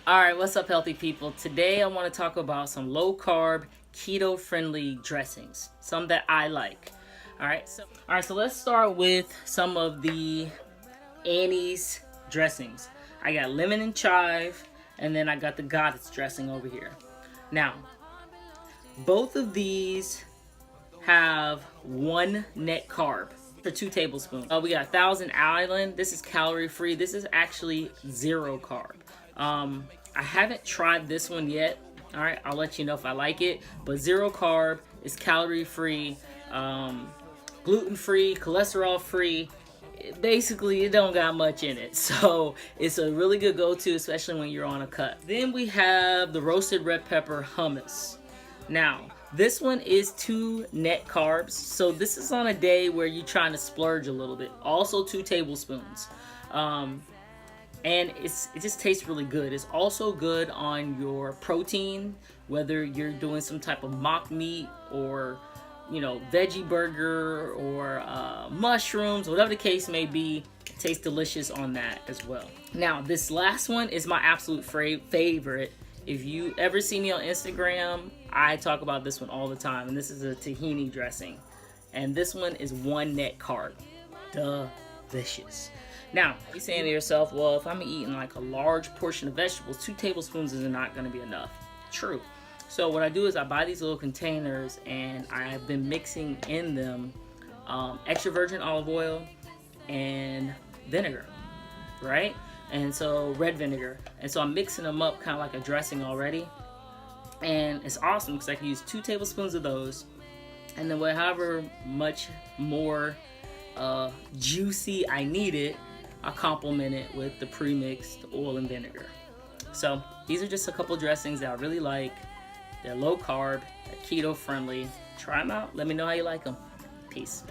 Alright, what's up, healthy people? Today I want to talk about some low carb, keto friendly dressings. Some that I like. Alright, so let's start with some of the Annie's dressings. I got lemon and chive, and then I got the goddess dressing over here. Now, both of these have one net carb for 2 tablespoons. We got Thousand Island. This is calorie free. This is actually 0 carb. I haven't tried this one yet. All right, I'll let you know if I like it. But 0 carb is calorie free, gluten free, cholesterol free. Basically, it don't got much in it, so it's a really good go-to, especially when you're on a cut. Then we have the roasted red pepper hummus. Now, this one is 2 net carbs, so this is on a day where you're trying to splurge a little bit. Also 2 tablespoons. And it just tastes really good. It's also good on your protein, whether you're doing some type of mock meat or, you know, veggie burger or mushrooms, whatever the case may be. It tastes delicious on that as well. Now, this last one is my absolute favorite. If you ever see me on Instagram, I talk about this one all the time, and this is a tahini dressing. And this one is 1 net carb. Delicious. Now, you're saying to yourself, well, if I'm eating like a large portion of vegetables, 2 tablespoons is not going to be enough. True. So what I do is I buy these little containers, and I've been mixing in them extra virgin olive oil and vinegar, right? And so red vinegar. And so I'm mixing them up kind of like a dressing already. And it's awesome because I can use 2 tablespoons of those. And then however much more juicy I need it, I complement it with the pre-mixed oil and vinegar. So these are just a couple dressings that I really like. They're low carb, they're keto friendly. Try them out. Let me know how you like them. Peace.